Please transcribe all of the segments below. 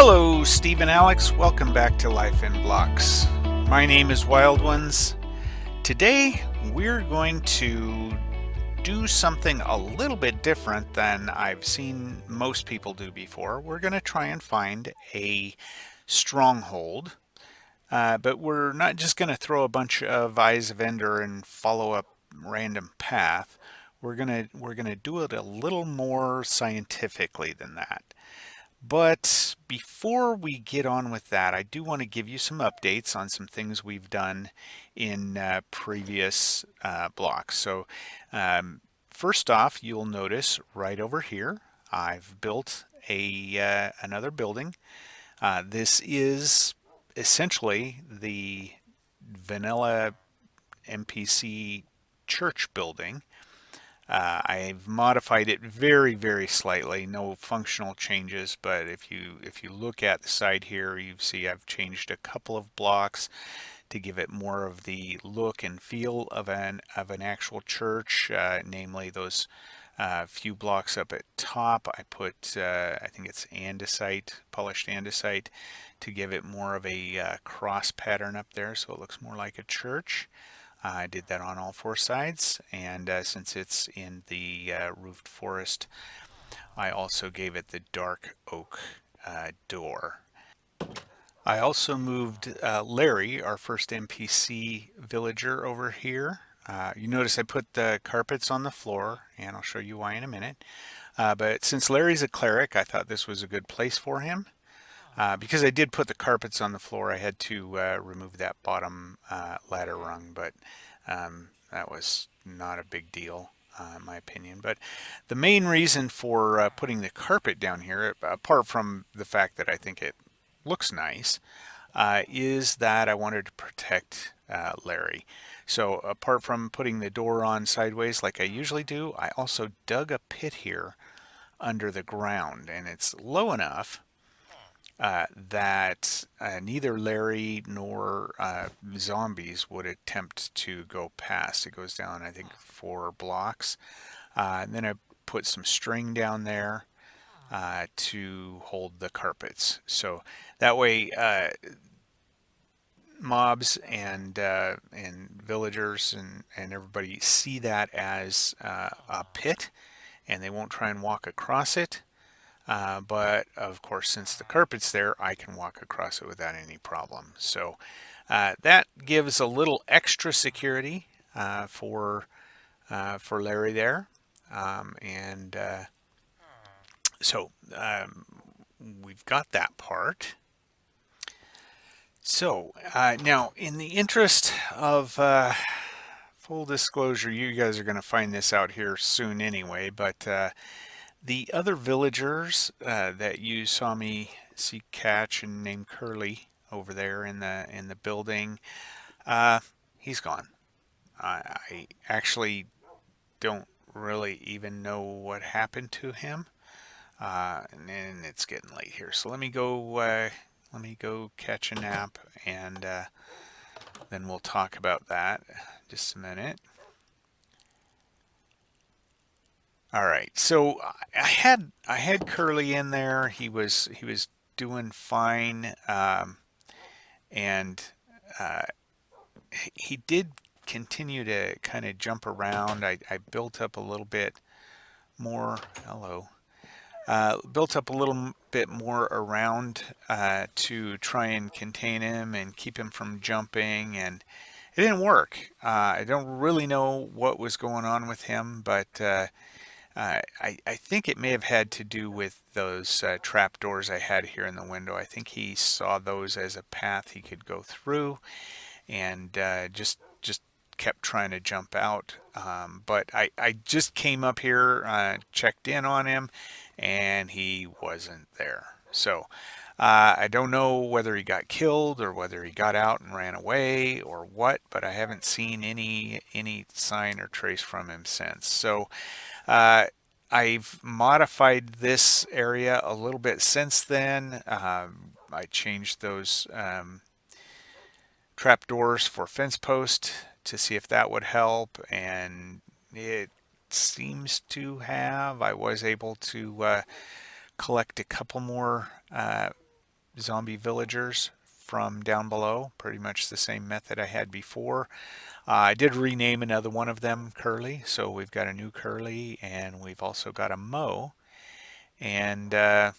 Hello, Steve and Alex. Welcome back to Life in Blocks. My name is Wild Ones. Today, we're going to do something a little bit different than I've seen most people do before. We're going to try and find a stronghold, but we're not just going to throw a bunch of Eyes of Ender and follow a random path. We're gonna do it a little more scientifically than that. But before we get on with that, I do want to give you some updates on some things we've done in previous blocks. So first off, you'll notice right over here, I've built another building. This is essentially the vanilla MPC church building. I've modified it very, very slightly. No functional changes, but if you look at the side here, you see I've changed a couple of blocks to give it more of the look and feel of an actual church. Namely, those few blocks up at top, I put I think it's andesite, polished andesite, to give it more of a cross pattern up there, so it looks more like a church. I did that on all four sides, and since it's in the roofed forest, I also gave it the dark oak door. I also moved Larry, our first NPC villager, over here. You notice I put the carpets on the floor, and I'll show you why in a minute. But since Larry's a cleric, I thought this was a good place for him. Because I did put the carpets on the floor, I had to remove that bottom ladder rung, but that was not a big deal, in my opinion. But the main reason for putting the carpet down here, apart from the fact that I think it looks nice, is that I wanted to protect Larry. So apart from putting the door on sideways like I usually do, I also dug a pit here under the ground, and it's low enough that neither Larry nor zombies would attempt to go past. It goes down, I think, 4 blocks. And then I put some string down there to hold the carpets. So that way mobs and villagers and everybody see that as a pit, and they won't try and walk across it. But of course, since the carpet's there, I can walk across it without any problem. So that gives a little extra security for Larry there. And so we've got that part. So now, in the interest of full disclosure, you guys are going to find this out here soon anyway, but the other villagers that you saw me catch and name Curly over there in the building, he's gone. I actually don't really even know what happened to him, and it's getting late here. So let me go catch a nap, and then we'll talk about that. Just a minute. All right, so I had Curly in there. He was doing fine, and uh, he did continue to kind of jump around. I built up a little bit more. Hello. Built up a little bit more around to try and contain him and keep him from jumping, and it didn't work. I don't really know what was going on with him, but I think it may have had to do with those trap doors I had here in the window. I think he saw those as a path he could go through, and just kept trying to jump out. But I just came up here, checked in on him, and he wasn't there. So I don't know whether he got killed or whether he got out and ran away or what, but I haven't seen any sign or trace from him since. So I've modified this area a little bit since then. I changed those trapdoors for fence post to see if that would help, and it seems to have. I was able to collect a couple more zombie villagers from down below. Pretty much the same method I had before. I did rename another one of them Curly, so we've got a new Curly, and we've also got a Mo. And uh,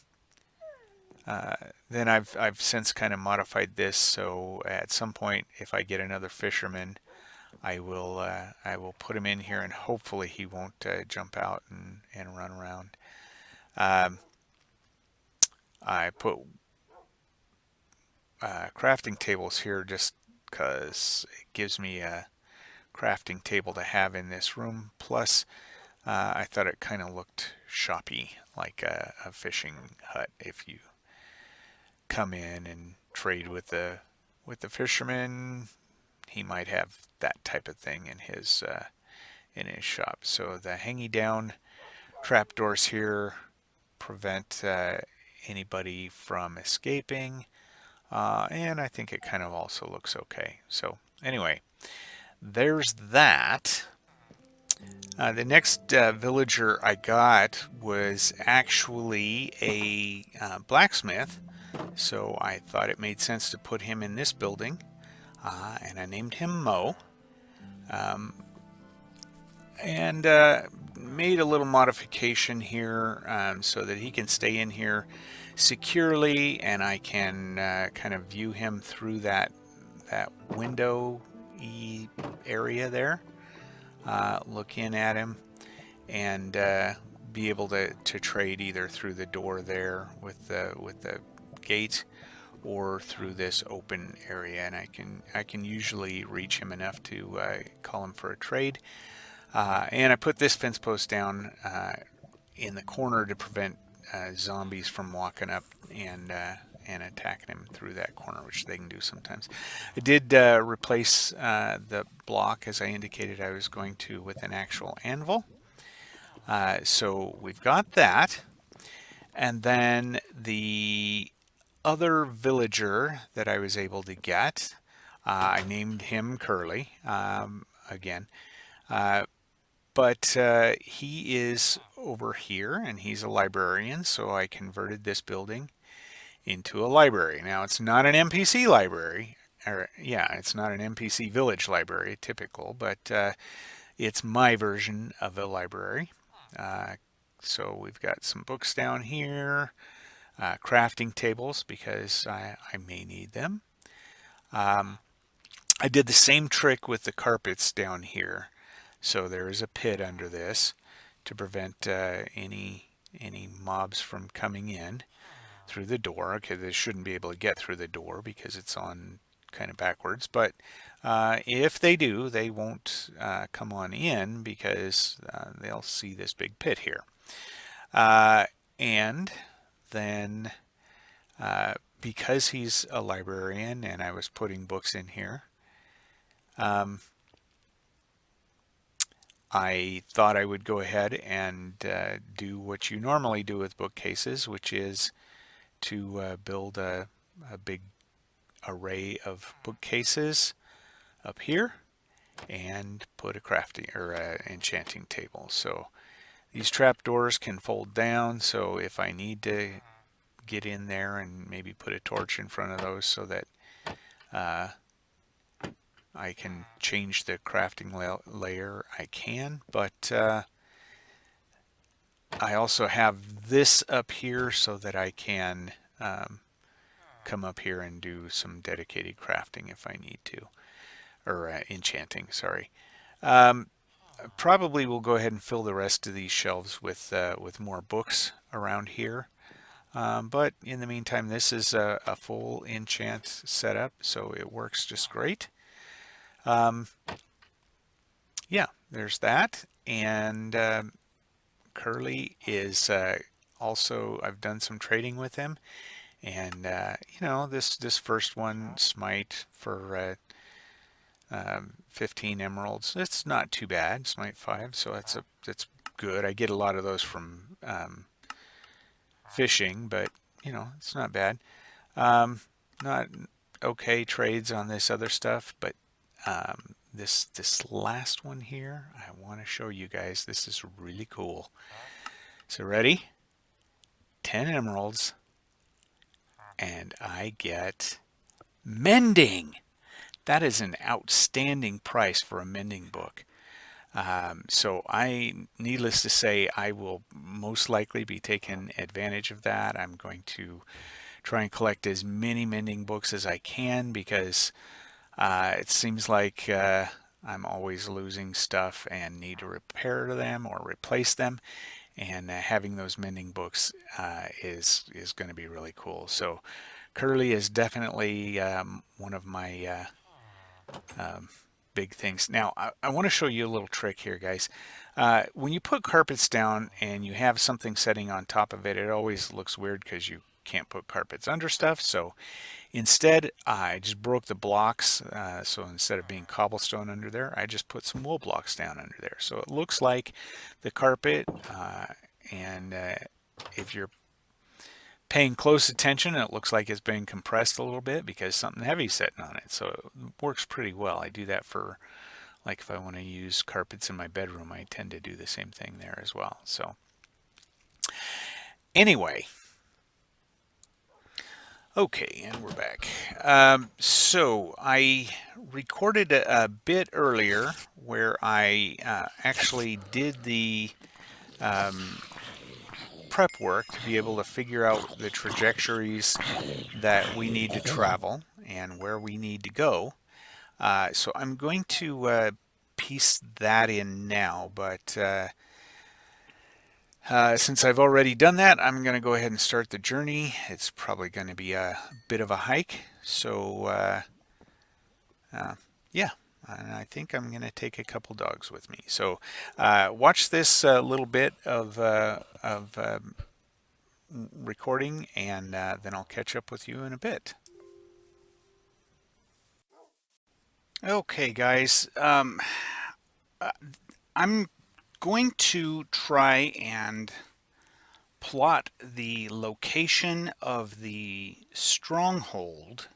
then I've since kind of modified this, so at some point, if I get another fisherman, I will put him in here, and hopefully he won't jump out and run around. Um, I put crafting tables here just because it gives me a crafting table to have in this room. Plus, I thought it kind of looked shoppy, like a fishing hut. If you come in and trade with the fisherman, he might have that type of thing in his shop. So the hanging down trapdoors here prevent anybody from escaping, and I think it kind of also looks okay. So anyway, there's that. The next villager I got was actually a blacksmith, so I thought it made sense to put him in this building, and I named him Mo. Um, and made a little modification here so that he can stay in here securely, and I can kind of view him through that window area there, look in at him, and be able to trade either through the door there with the gate or through this open area, and I can usually reach him enough to call him for a trade. And I put this fence post down in the corner to prevent zombies from walking up and attacking him through that corner, which they can do sometimes. I did replace the block, as I indicated I was going to, with an actual anvil. So we've got that. And then the other villager that I was able to get, I named him Curly again. But he is over here, and he's a librarian, so I converted this building into a library. Now, it's not an NPC library, or yeah, it's not an NPC village library, typical, but it's my version of a library. So we've got some books down here, crafting tables, because I may need them. I did the same trick with the carpets down here. So there is a pit under this to prevent any mobs from coming in through the door. Okay, they shouldn't be able to get through the door because it's on kind of backwards. But if they do, they won't come on in because they'll see this big pit here. And then because he's a librarian and I was putting books in here, I thought I would go ahead and do what you normally do with bookcases, which is to build a big array of bookcases up here and put a crafting or enchanting table. So these trapdoors can fold down, so if I need to get in there and maybe put a torch in front of those so that I can change the crafting layer, I can, but I also have this up here so that I can come up here and do some dedicated crafting if I need to, or enchanting, sorry. Probably will go ahead and fill the rest of these shelves with more books around here. But in the meantime, this is a full enchant setup, so it works just great. Yeah, there's that. And Curly is also, I've done some trading with him. And, you know, this first one, Smite for 15 emeralds. It's not too bad, Smite 5, so that's good. I get a lot of those from fishing, but, you know, it's not bad. Not okay trades on this other stuff, but this last one here, I want to show you guys. This is really cool. So ready? 10 emeralds and I get mending. That is an outstanding price for a mending book. So needless to say, I will most likely be taking advantage of that. I'm going to try and collect as many mending books as I can because it seems like I'm always losing stuff and need to repair them or replace them. And having those mending books is going to be really cool. So Curly is definitely one of my um, big things. Now, I want to show you a little trick here, guys. When you put carpets down and you have something setting on top of it, it always looks weird because you can't put carpets under stuff. So instead, I just broke the blocks. So instead of being cobblestone under there, I just put some wool blocks down under there. So it looks like the carpet. And if you're paying close attention, it looks like it's been compressed a little bit because something heavy's sitting on it. So it works pretty well. I do that for, like, if I want to use carpets in my bedroom, I tend to do the same thing there as well. So anyway, okay, and we're back. So I recorded a bit earlier where I actually did the prep work to be able to figure out the trajectories that we need to travel and where we need to go. So I'm going to piece that in now, but since I've already done that, I'm going to go ahead and start the journey. It's probably going to be a bit of a hike, so yeah, and I think I'm going to take a couple dogs with me. So watch this little bit of recording, and then I'll catch up with you in a bit. Okay, guys, I'm going to try and plot the location of the stronghold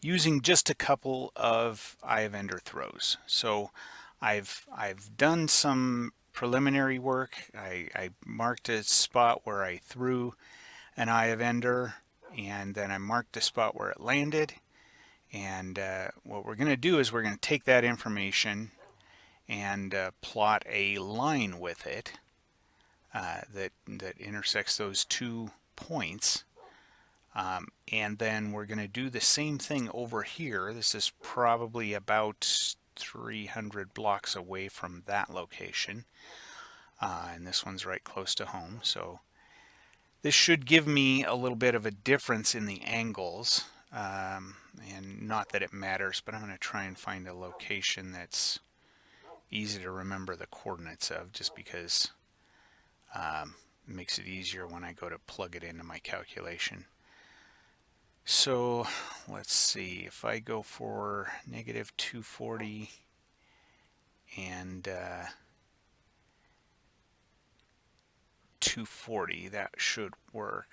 using just a couple of Eye of Ender throws. So I've done some preliminary work. I marked a spot where I threw an Eye of Ender, and then I marked a spot where it landed. And what we're going to do is we're going to take that information and plot a line with it that intersects those 2 points. And then we're going to do the same thing over here. This is probably about 300 blocks away from that location. And this one's right close to home. So this should give me a little bit of a difference in the angles. And not that it matters, but I'm going to try and find a location that's easy to remember the coordinates of, just because it makes it easier when I go to plug it into my calculation. So let's see, if I go for negative 240 and 240, that should work.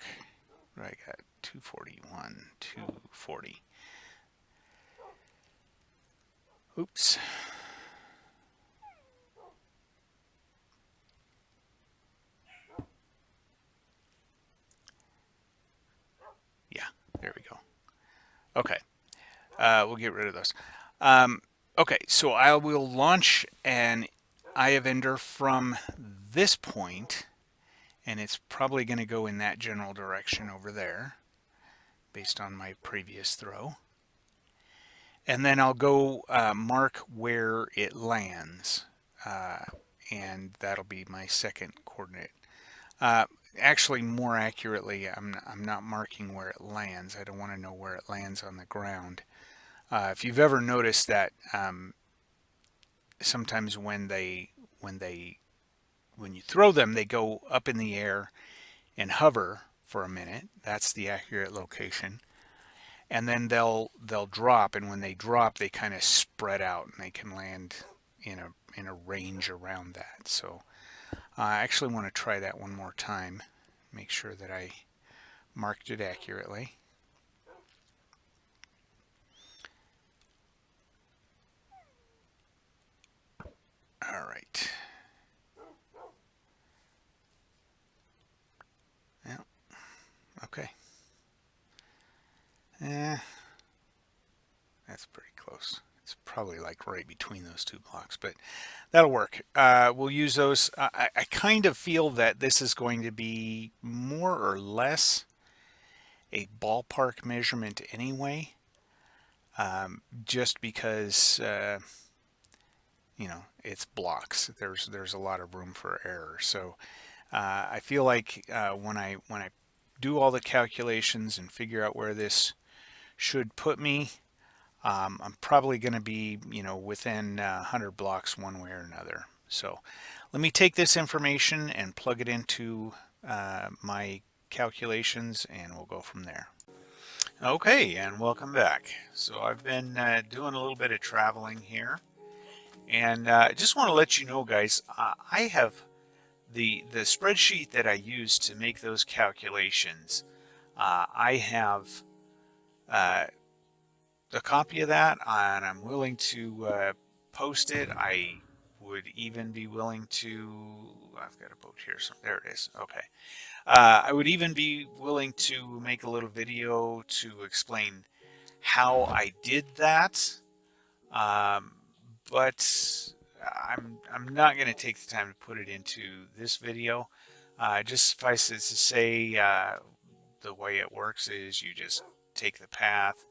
I got 241, 240. Oops. Yeah, there we go. Okay, we'll get rid of those. Okay, so I will launch an Eye of Ender from this point, and it's probably going to go in that general direction over there, based on my previous throw. And then I'll go mark where it lands, and that'll be my second coordinate. Actually, more accurately, I'm not marking where it lands. I don't want to know where it lands on the ground. If you've ever noticed that sometimes when you throw them, they go up in the air and hover for a minute. That's the accurate location. And then they'll drop, and when they drop, they kind of spread out, and they can land in a range around that. So I actually want to try that one more time. Make sure that I marked it accurately. All right. Yeah. Okay. Eh, that's pretty close. It's probably like right between those two blocks, but that'll work. We'll use those. I kind of feel that this is going to be more or less a ballpark measurement anyway, just because it's blocks. There's a lot of room for error. So I feel like when I do all the calculations and figure out where this should put me, I'm probably going to be, within 100 blocks one way or another. So let me take this information and plug it into my calculations, and we'll go from there. Okay, and welcome back. So I've been doing a little bit of traveling here, and I just want to let you know, guys, I have the spreadsheet that I use to make those calculations. I have uh, a copy of that, and I'm willing to post it. I would even be willing to. I've got a boat here, so there it is. Okay. I would even be willing to make a little video to explain how I did that. Um, but I'm not going to take the time to put it into this video. Just suffice it to say, the way it works is you just take the path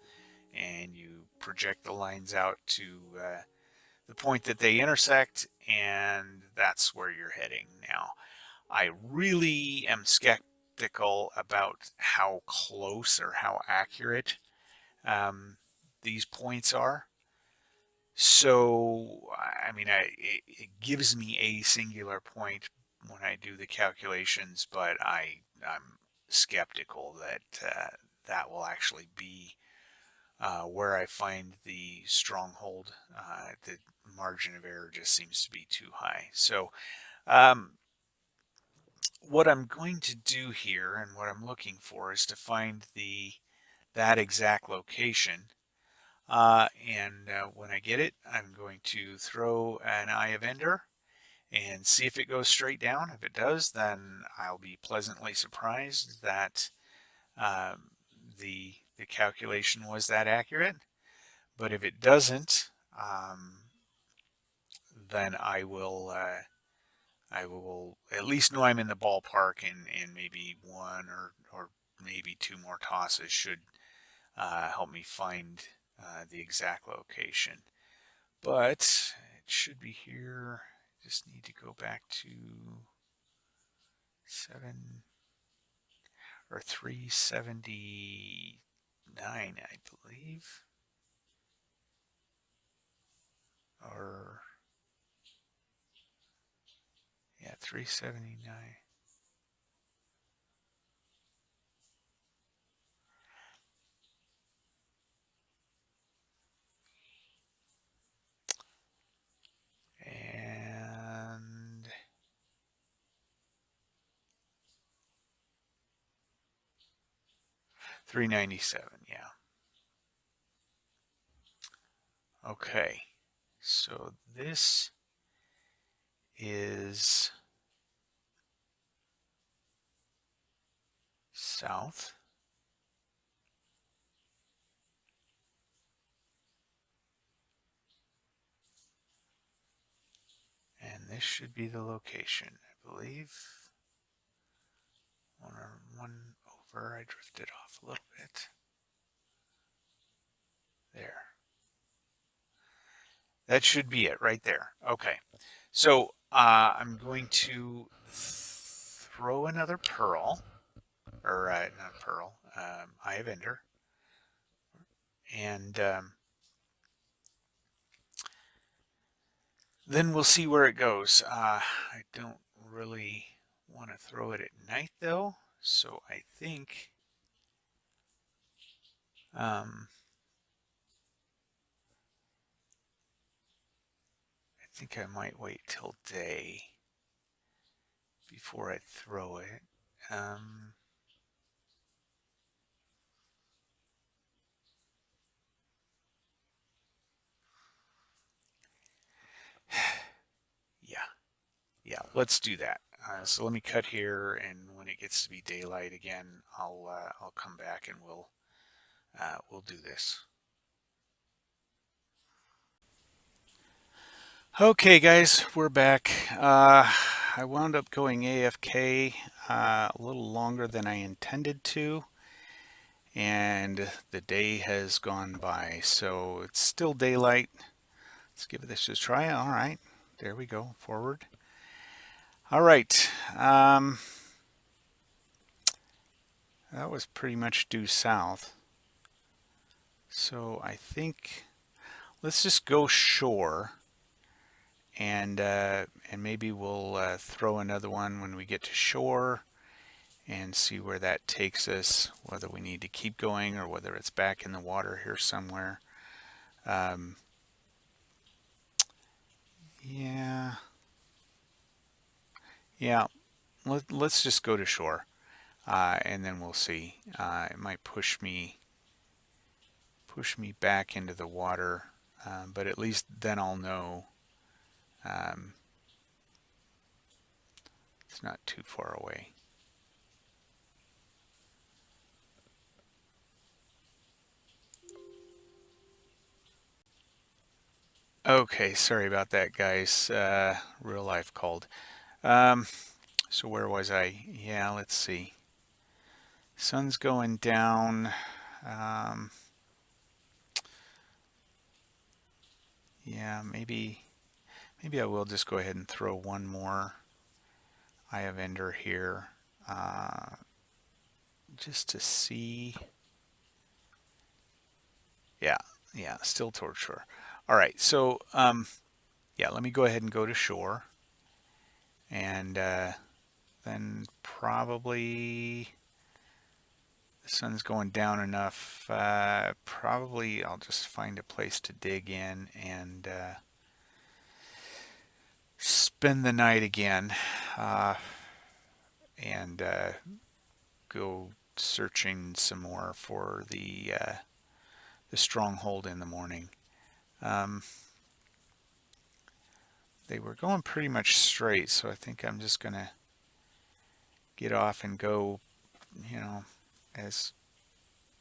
and you project the lines out to the point that they intersect, and that's where you're heading. Now, I really am skeptical about how close or how accurate these points are. So, I mean, it gives me a singular point when I do the calculations, but I'm skeptical that that will actually be where I find the stronghold. The margin of error just seems to be too high. So, um, what I'm going to do here and what I'm looking for is to find that exact location. And when I get it, I'm going to throw an eye of ender and see if it goes straight down. If it does, then I'll be pleasantly surprised that um, the calculation was that accurate. But if it doesn't, then I will at least know I'm in the ballpark, and maybe one or maybe two more tosses should help me find the exact location. But it should be here. Just need to go back to 7 or 379, I believe. Or, yeah, 379. And 397, yeah. Okay, so this is south, and this should be the location, I believe. One over, I drifted off a little bit. There. That should be it right there. Okay. So I'm going to throw another pearl, or not pearl, eye of ender, and then we'll see where it goes. I don't really want to throw it at night though, so um, I think I might wait till day before I throw it. Um, yeah, yeah, let's do that. So let me cut here, and when it gets to be daylight again, I'll come back and we'll we'll do this. Okay, guys, we're back. I wound up going AFK a little longer than I intended to, and the day has gone by. So it's still daylight. Let's give this a try. All right, there we go. Forward. All right. That was pretty much due south. So I think let's just go shore, and maybe we'll throw another one when we get to shore and see where that takes us, whether we need to keep going or whether it's back in the water here somewhere. Um, yeah, yeah. Let's just go to shore, and then we'll see. It might push me back into the water, but at least then I'll know um, it's not too far away. Okay, sorry about that, guys. Real life called. Um, so where was I? Yeah, let's see. Sun's going down. Um, yeah, maybe I will just go ahead and throw one more Eye of Ender here, uh, just to see. Yeah, yeah, still towards shore. All right, so yeah, let me go ahead and go to shore, and then probably the sun's going down enough. Probably I'll just find a place to dig in and spend the night again, uh, and go searching some more for the stronghold in the morning. Um, they were going pretty much straight, so I think I'm just gonna get off and go, you know, as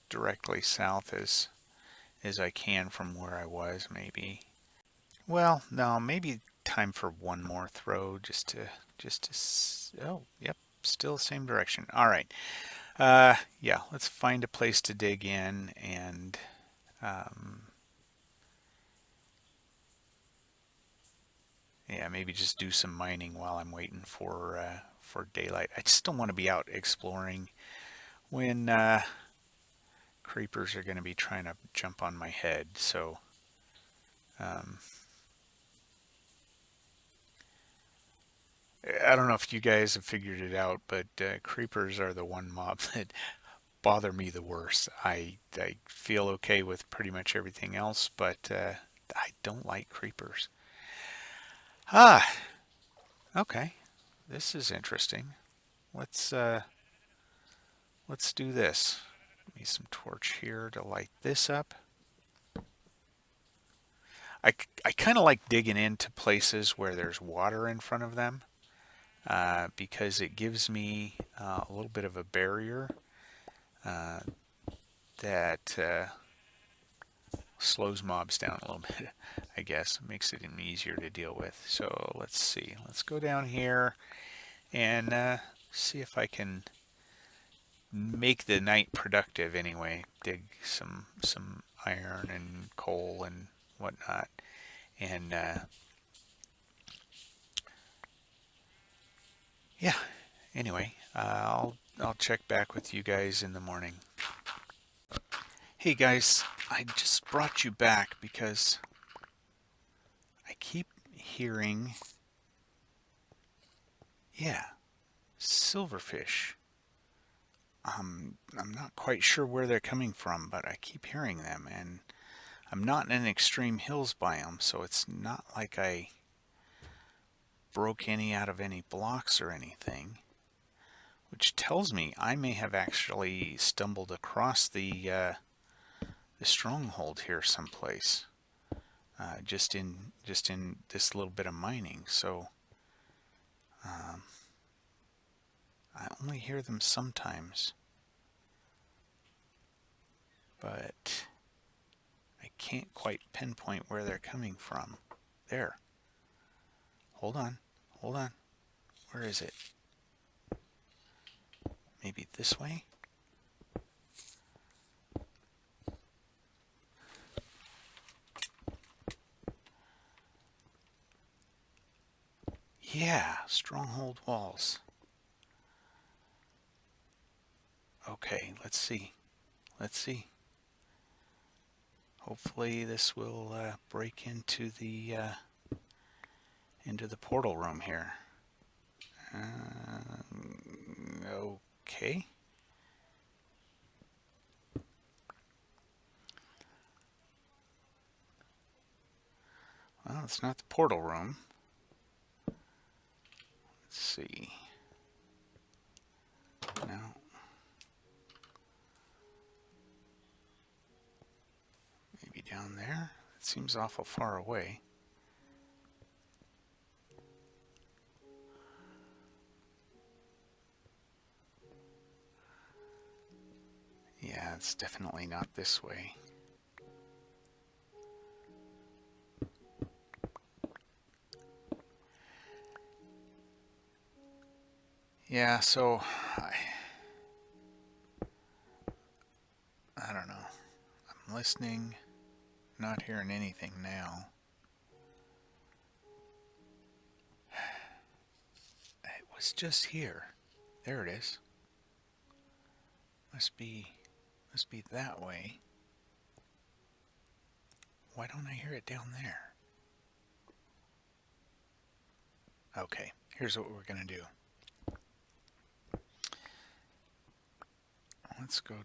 directly south as I can from where I was, maybe. Well, no, maybe time for one more throw oh, yep, still same direction. All right. Yeah, let's find a place to dig in and um, yeah, maybe just do some mining while I'm waiting for daylight. I just don't want to be out exploring when creepers are going to be trying to jump on my head. So um, I don't know if you guys have figured it out, but creepers are the one mob that bother me the worst. I feel okay with pretty much everything else, but I don't like creepers. Ah, okay. This is interesting. Let's uh, let's do this. Give me some torch here to light this up. I kind of like digging into places where there's water in front of them because it gives me a little bit of a barrier uh, that slows mobs down a little bit, I guess. Makes it easier to deal with. So let's see. Let's go down here and see if I can make the night productive anyway. Dig some iron and coal and whatnot. And yeah, anyway, I'll check back with you guys in the morning. Hey guys, I just brought you back because I keep hearing, yeah, silverfish. I'm not quite sure where they're coming from, but I keep hearing them, and I'm not in an extreme hills biome, so it's not like I broke any out of any blocks or anything, which tells me I may have actually stumbled across the stronghold here someplace, just in this little bit of mining. So um, I only hear them sometimes. but I can't quite pinpoint where they're coming from. There. Hold on. Hold on. Where is it? Maybe this way? Yeah, Stronghold walls. Okay, let's see. Let's see. Hopefully this will break into the portal room here. Okay. Well, it's not the portal room. Let's see. No. Maybe down there? It seems awful far away. Yeah, it's definitely not this way. Yeah, so I don't know. I'm listening, not hearing anything now. It was just here. There it is. Must be that way. Why don't I hear it down there? Okay, here's what we're gonna do. Let's go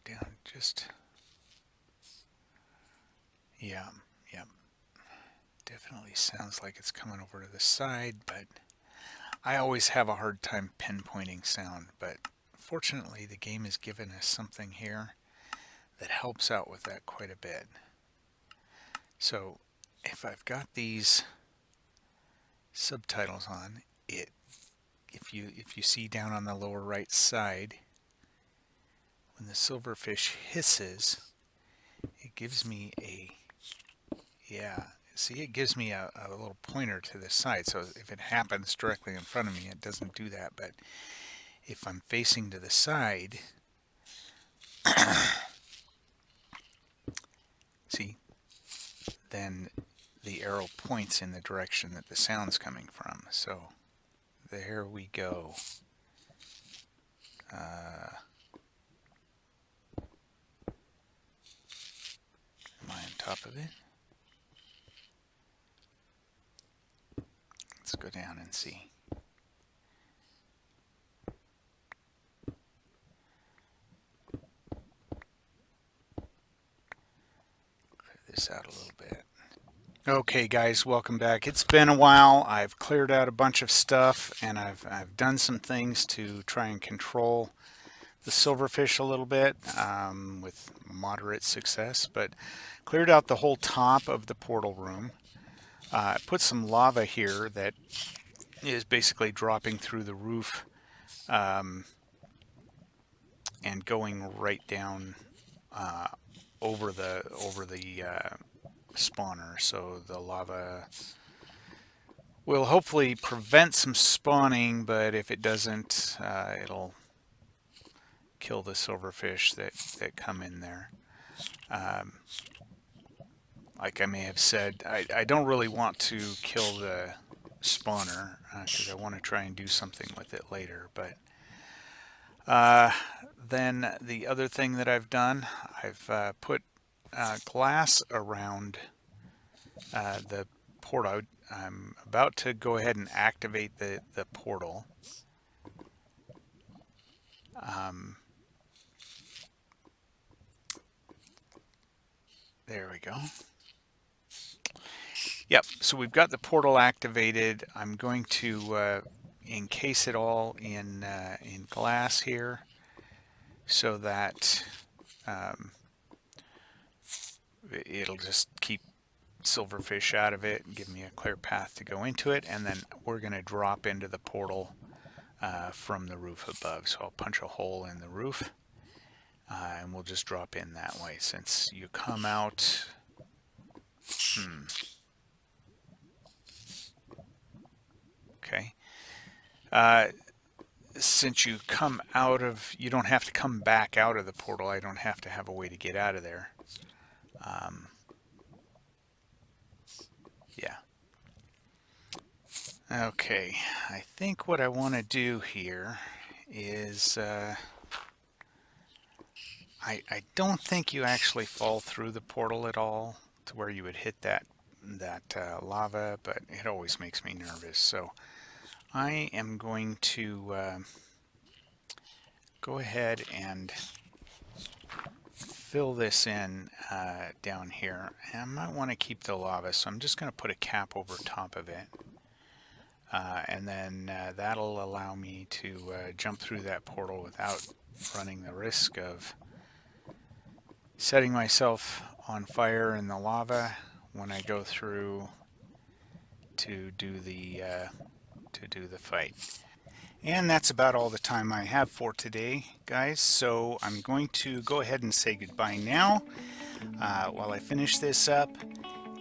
down just. Yeah. Definitely sounds like it's coming over to the side, but I always have a hard time pinpointing sound. But fortunately, the game has given us something here that helps out with that quite a bit. So if I've got these subtitles on, if you see down on the lower right side, when the silverfish hisses, it gives me a, see, it gives me a little pointer to the side. So if it happens directly in front of me, it doesn't do that. But if I'm facing to the side, see, then the arrow points in the direction that the sound's coming from. So there we go. Am I on top of it? Let's go down and see. Clear this out a little bit. Okay guys, welcome back. It's been a while. I've cleared out a bunch of stuff and I've done some things to try and control the silverfish a little bit with moderate success, but cleared out the whole top of the portal room. Put some lava here that is basically dropping through the roof and going right down over the spawner. So the lava will hopefully prevent some spawning, but if it doesn't, it'll kill the silverfish that come in there. Like I may have said, I don't really want to kill the spawner because I want to try and do something with it later. But then the other thing that I've done, I've put glass around the portal. I'm about to go ahead and activate the portal. There we go. Yep, so we've got the portal activated. I'm going to encase it all in glass here so that it'll just keep silverfish out of it and give me a clear path to go into it, and then we're going to drop into the portal from the roof above. So I'll punch a hole in the roof and we'll just drop in that way since you come out. Okay. Since you come out of, you don't have to come back out of the portal. I don't have to have a way to get out of there. Yeah. Okay, I think what I want to do here is, I don't think you actually fall through the portal at all to where you would hit that lava, but it always makes me nervous. So I am going to go ahead and fill this in down here. And I might want to keep the lava, so I'm just going to put a cap over top of it. And then that'll allow me to jump through that portal without running the risk of setting myself on fire in the lava when I go through to do the fight. And that's about all the time I have for today, guys. So I'm going to go ahead and say goodbye now while I finish this up.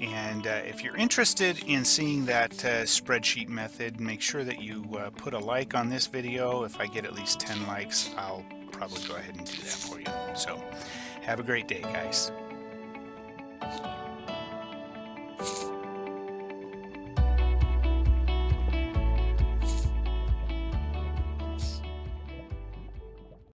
And if you're interested in seeing that spreadsheet method, make sure that you put a like on this video. If I get at least 10 likes, I'll probably go ahead and do that for you. So have a great day, guys.